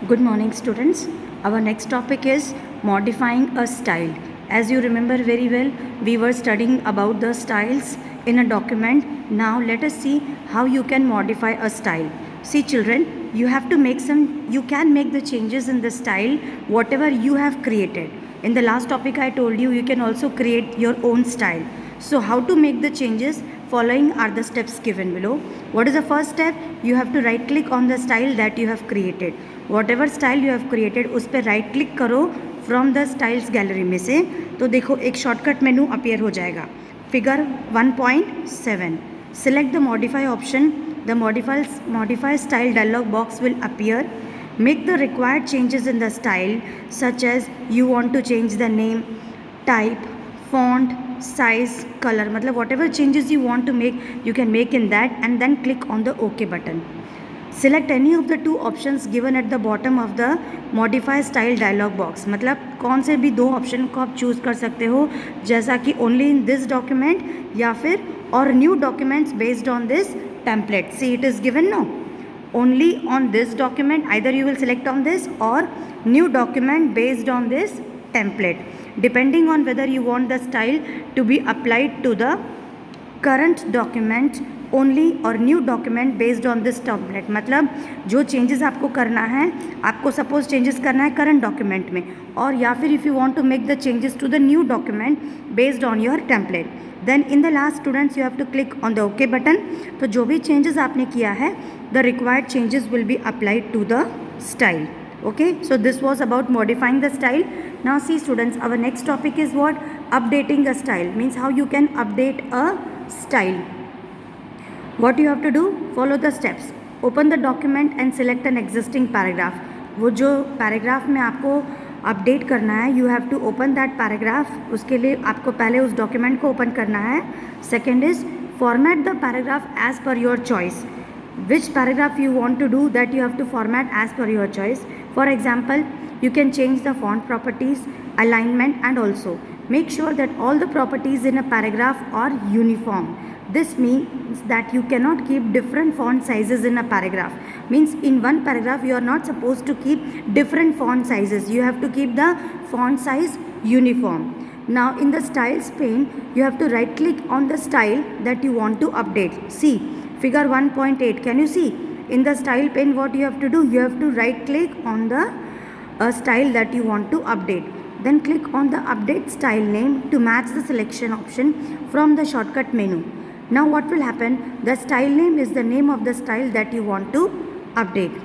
Good morning, students. Our next topic is modifying a style. As you remember very well, we were studying about the styles in a document. Now let us see how you can modify a style. See, children, you can make the changes in the style whatever you have created. In the last topic I told you can also create your own style. So how to make the changes? Following are the steps given below. What is the first step? You have to right click on the style that you have created. Whatever style you have created उस पर right click करो from the styles gallery में से, तो देखो एक shortcut menu appear हो जाएगा. Figure 1.7. Select the modify option. The modify style dialog box will appear. Make the required changes in the style, such as you want to change the name, type, font, size, color. मतलब whatever changes you want to make, you can make in that, and then click on the OK button. Select any of the two options given at the bottom of the modify style dialog box. मतलब कौन से भी दो option को आप choose कर सकते हो, जैसा कि only in this document या फिर or new documents based on this template. See, it is given no. Only on this document, either you will select on this or new document based on this template, depending on whether you want the style to be applied to the current document only or new document based on this template. मतलब जो changes आपको करना है, आपको suppose changes करना है current document में, और या फिर if you want to make the changes to the new document based on your template, then in the last students you have to click on the okay button. तो जो भी changes आपने किया है, the required changes will be applied to the style. Okay, so this was about modifying the style. Now see students, our next topic is what? Updating a style. Means how you can update a style. What you have to do? Follow the steps. Open the document and select an existing paragraph. वो जो paragraph में आपको update करना है, you have to open that paragraph. उसके लिए आपको पहले उस डॉक्यूमेंट को ओपन करना है. Second is format the paragraph as per your choice. Which paragraph you want to do, that you have to format as per your choice. For example, you can change the font properties, alignment, and also make sure that all the properties in a paragraph are uniform. This means that you cannot keep different font sizes in a paragraph. Means in one paragraph you are not supposed to keep different font sizes. You have to keep the font size uniform. Now in the styles pane, you have to right click on the style that you want to update. See, figure 1.8. Can you see? In the style pane, what you have to do? You have to right click on the style that you want to update. Then click on the update style name to match the selection option from the shortcut menu. Now what will happen? The style name is the name of the style that you want to update.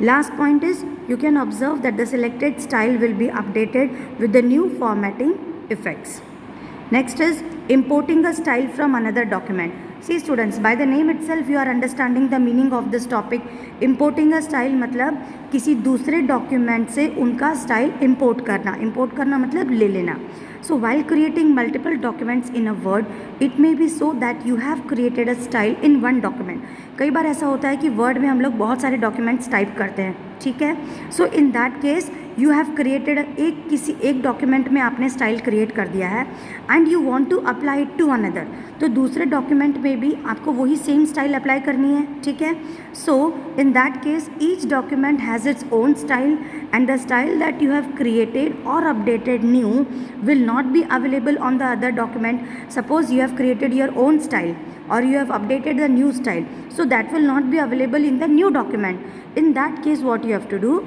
Last point is, you can observe that the selected style will be updated with the new formatting effects. Next is importing a style from another document. See students, by the name itself you are understanding the meaning of this topic. Importing a style मतलब किसी दूसरे document से उनका style import करना मतलब ले लेना. So while creating multiple documents in a Word, it may be so that you have created a style in one document. कई बार ऐसा होता है कि वर्ड में हम लोग बहुत सारे डॉक्यूमेंट्स टाइप करते हैं, ठीक है. So in that case you have created किसी एक डॉक्यूमेंट में आपने स्टाइल क्रिएट कर दिया है and you want to apply it to another. तो दूसरे डॉक्यूमेंट में भी आपको वही सेम स्टाइल अप्लाई करनी है, ठीक है. So in that case each document has its own style and the style that you have created or updated new will not be available on the other document. Suppose you have created your own style or you have updated the new style, so that will not be available in the new document. In that case what you have to do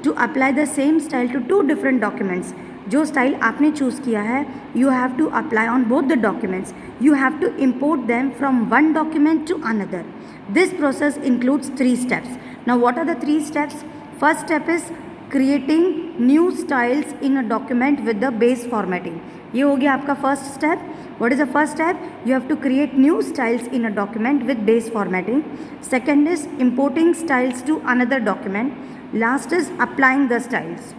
to apply the same style to two different documents, जो style आपने choose किया है, you have to apply on both the documents. You have to import them from one document to another. This process includes 3 steps. Now what are the 3 steps? First step is creating new styles in a document with the base formatting. ये हो गया आपका first step. What is the first step? You have to create new styles in a document with base formatting. Second is importing styles to another document. Last is applying the styles.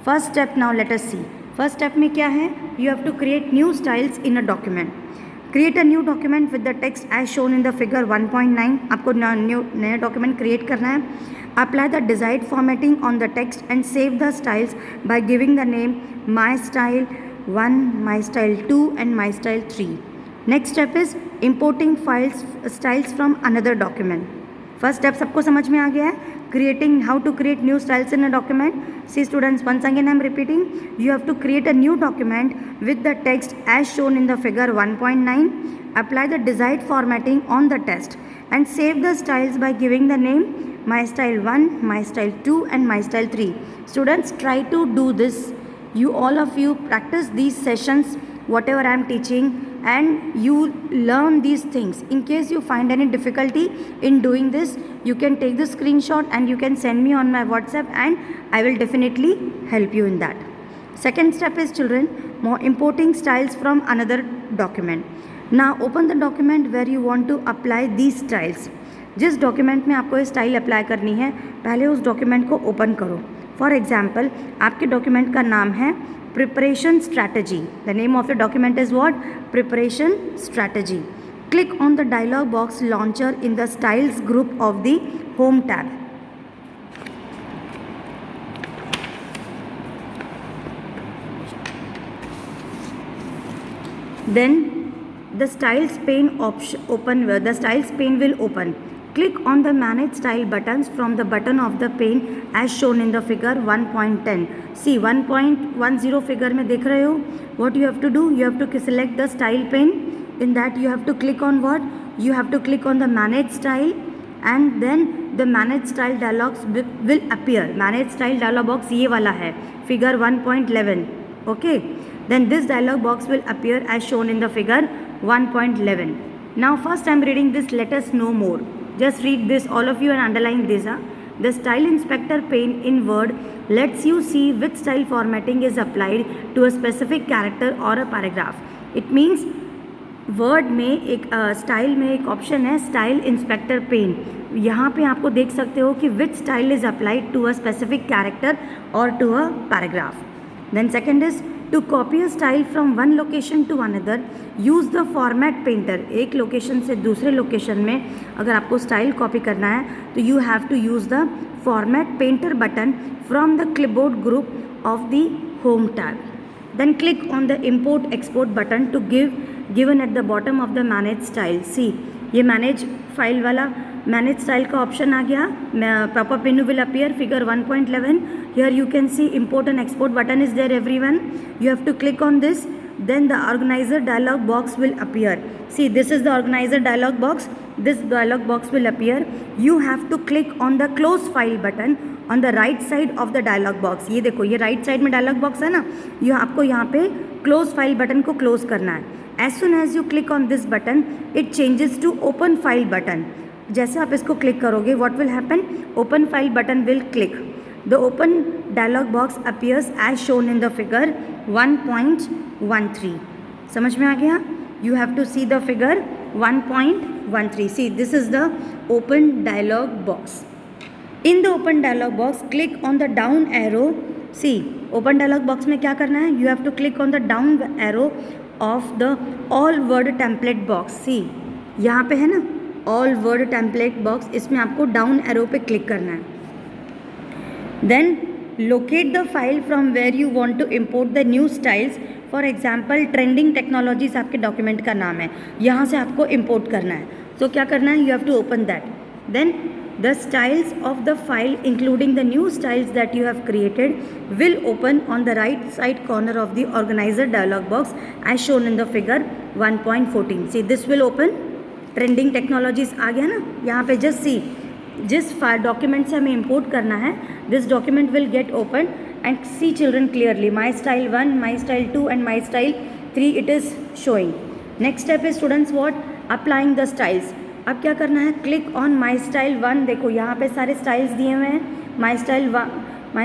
First step, now let us see. First step में क्या है? You have to create new styles in a document. Create a new document with the text as shown in the figure 1.9. आपको नया document create करना है. Apply the desired formatting on the text and save the styles by giving the name My Style 1, My Style 2 and My Style 3. Next step is importing styles from another document. First step सबको समझ में आ गया है. creating, how to create new styles in a document. See students, once again I am repeating, you have to create a new document with the text as shown in the figure 1.9. Apply the desired formatting on the text and save the styles by giving the name My Style 1, My Style 2 and My Style 3. Students, try to do this. You all of you practice these sessions, whatever I am teaching, and you learn these things. In case you find any difficulty in doing this, you can take the screenshot and you can send me on my WhatsApp and I will definitely help you in that. Second step is children, more importing styles from another document. Now open the document where you want to apply these styles. जिस document में आपको ये style apply करनी है, पहले उस document को open करो. फॉर एग्जाम्पल, आपके डॉक्यूमेंट का नाम है preparation strategy. The name of the document is what? Preparation strategy. Click on the dialog box launcher in the styles group of the home tab. Then the styles pane will open. Click on the manage style buttons from the button of the pane as shown in the figure 1.10. See 1.10 figure में देख रहे हो? What you have to do? You have to select the style pane. In that you have to click on what? You have to click on the manage style and then the manage style dialogs will appear. Manage style dialog box ये वाला है, figure 1.11. Okay. Then this dialog box will appear as shown in the figure 1.11. Now first I am reading this, let us know more. Just read this all of you and underline this. The style inspector pane in Word lets you see which style formatting is applied to a specific character or a paragraph. It means word में एक style में एक option है style inspector pen. यहाँ पे आपको देख सकते हो कि which style is applied to a specific character और to a paragraph. Then second is to copy a style from one location to another use the format painter. एक लोकेशन से दूसरे लोकेशन में अगर आपको स्टाइल कॉपी करना है तो you have to use the format painter button from the clipboard group of the home tab. Then click on the import export button to given at the bottom of the manage style. See, ये manage file वाला manage style का option आ गया. Pop-up menu will appear, figure 1.11. Here you can see import and export button is there everyone. You have to click on this. Then the organizer dialog box will appear. See, this is the organizer dialog box. This dialog box will appear. You have to click on the close file button on the right side of the dialog box. ये देखो, ये right side में dialog box है ना, ये आपको यहाँ पे close file button को close करना है. As soon as you click on this button, it changes to open file button. जैसे आप इसको click करोगे, what will happen? Open file button will click. The open dialog box appears as shown in the figure 1.13. समझ में आ गया? You have to see the figure 1.13. See, this is the open dialog box. In the open dialog box, click on the down arrow. See, open dialog box में क्या करना है? You have to click on the down arrow of the all word template box. See, यहाँ पे है ना all word template box, इसमें आपको down arrow पे click करना है. Then locate the file from where you want to import the new styles. For example trending technologies आपके डॉक्यूमेंट का नाम है, यहाँ से आपको इम्पोर्ट करना है. तो क्या करना है? You have to open that. Then the styles of the file including the new styles that you have created will open on the right side corner of the organizer dialog box as shown in the figure 1.14. See, this will open. Trending technologies आ गया ना यहाँ पे. Just see, जिस document से हमें import करना है, this document will get open and see children clearly my style 1, my style 2 and my style 3 it is showing. Next step is students what? Applying the styles. अब क्या करना है? click on my style 1. देखो यहाँ पे सारे styles दिए हुए हैं. my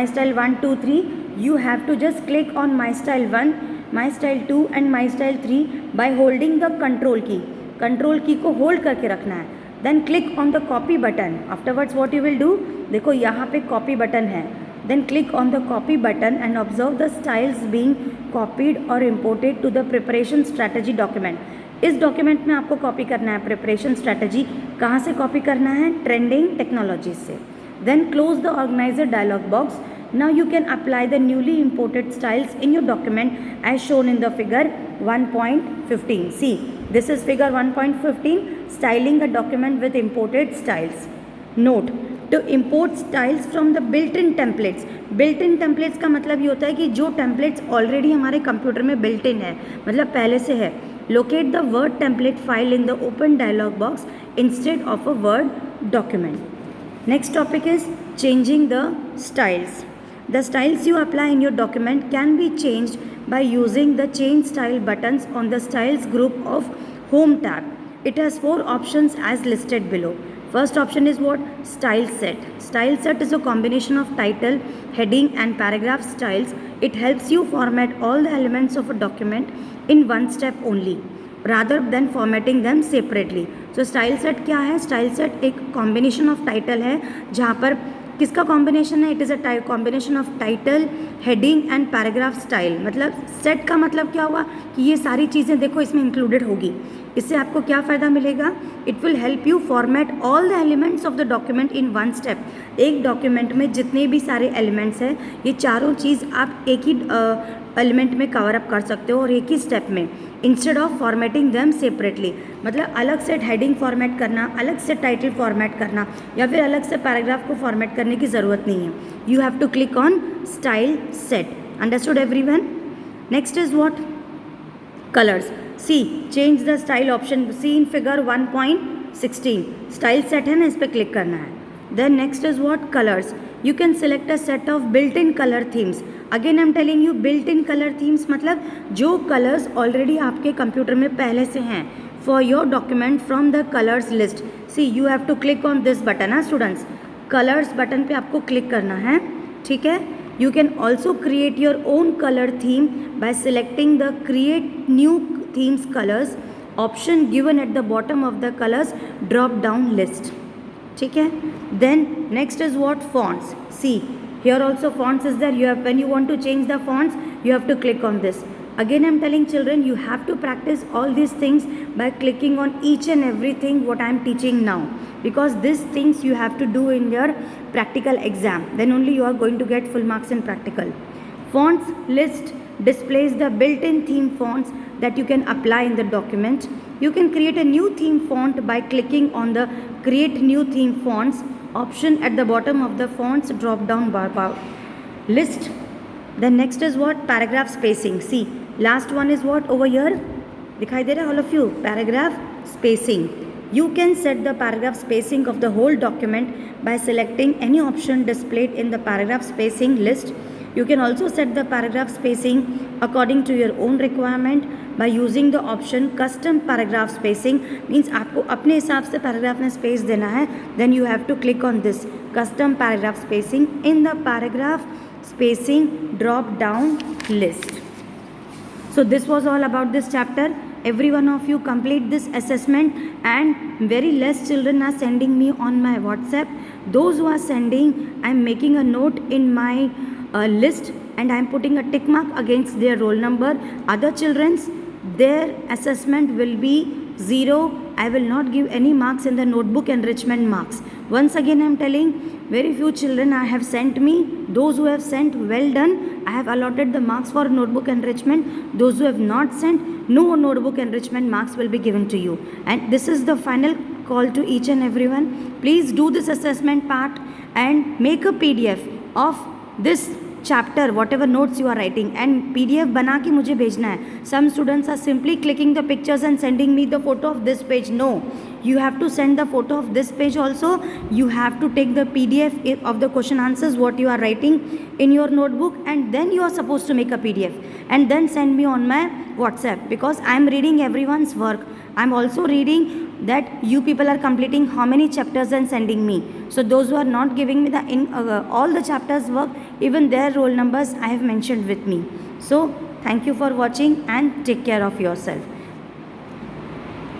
style 1 2 3. you have to just click on my style 1, my style 2 and my style 3 by holding the control key. control key को hold करके रखना है. then click on the copy button. afterwards what you will do? देखो यहाँ पे copy button है. Then click on the copy button and observe the styles being copied or imported to the preparation strategy document. इस document में आपको copy करना है preparation strategy. कहाँ से कॉपी करना है? ट्रेंडिंग टेक्नोलॉजीज से. Then close the organizer dialog box. Now you can apply the newly imported styles in your document as shown in the figure 1.15. See, this is figure 1.15, styling a document with imported styles. Note, to import styles from the built in templates. Built in templates का मतलब ये होता है कि जो templates already हमारे computer में built in है, मतलब पहले से है. Locate the word template file in the open dialog box instead of a word document. Next topic is changing the styles. The styles you apply in your document can be changed by using the change style buttons on the styles group of home tab. It has 4 options as listed below. First option is what? Style set. Style set is a combination of title, heading and paragraph styles. It helps you format all the elements of a document in one step only, rather than formatting them separately. So style set क्या है? Style set एक combination of title है, जहाँ पर किसका combination है? It is a combination of title, heading and paragraph style. मतलब set का मतलब क्या हुआ कि ये सारी चीज़ें देखो इसमें इंक्लूडेड होगी. इससे आपको क्या फ़ायदा मिलेगा? It will help you format all the elements of the document in one step. एक डॉक्यूमेंट में जितने भी सारे एलिमेंट्स हैं, ये चारों चीज़ आप एक ही एलिमेंट में कवर अप कर सकते हो और एक ही स्टेप में, instead of formatting them separately. मतलब अलग से हेडिंग फॉर्मेट करना, अलग से टाइटल फॉर्मेट करना या फिर अलग से पैराग्राफ को फॉर्मेट करने की ज़रूरत नहीं है. You have to click on style set. Understood everyone? Next is what? Colours. See change the style option. See in figure 1.16 style set है ना, इस पर क्लिक करना है. Then next is what? Colours. You can select a set of built in colour themes. Again I am telling you, built in colour themes मतलब जो colours already आपके कंप्यूटर में पहले से हैं for your document from the colours list. See you have to click on this button. हाँ students, colours button पे आपको क्लिक करना है, ठीक है. You can also create your own colour theme by selecting the create new themes colours option given at the bottom of the colours drop down list, ठीक है. Then next is what? Fonts. See here also fonts is there. You have, when you want to change the fonts, you have to click on this. Again I am telling children, you have to practice all these things by clicking on each and everything what I am teaching now, because these things you have to do in your practical exam, then only you are going to get full marks in practical. Fonts list displays the built-in theme fonts that you can apply in the document. You can create a new theme font by clicking on the create new theme fonts option at the bottom of the fonts drop down bar list. Then next is what? Paragraph spacing. See, last one is what? Over here दिखाई दे रहा है all of you? Paragraph spacing. You can set the paragraph spacing of the whole document by selecting any option displayed in the paragraph spacing list. You can also set the paragraph spacing according to your own requirement by using the option custom paragraph spacing. Means आपको अपने हिसाब से paragraph में space देना है. Then you have to click on this custom paragraph spacing in the paragraph spacing drop down list. So this was all about this chapter. Every one of you complete this assessment, and very less children are sending me on my WhatsApp. Those who are sending, I am making a note in my list and I am putting a tick mark against their roll number. Other children's, their assessment will be 0. I will not give any marks in the notebook enrichment marks. Once again I am telling, very few children I have sent me. Those who have sent, well done. I have allotted the marks for notebook enrichment. Those who have not sent, no notebook enrichment marks will be given to you. And this is the final call to each and everyone. Please do this assessment part and make a PDF of this chapter, whatever notes you are writing, and PDF बना के मुझे भेजना है. Some students are simply clicking the pictures and sending me the photo of this page. No, you have to send the photo of this page also. You have to take the PDF of the question answers what you are writing in your notebook, and then you are supposed to make a PDF and then send me on my WhatsApp, because I am reading everyone's work. I am also reading that you people are completing how many chapters and sending me. So those who are not giving me the all the chapters work, even their roll numbers I have mentioned with me. So thank you for watching and take care of yourself.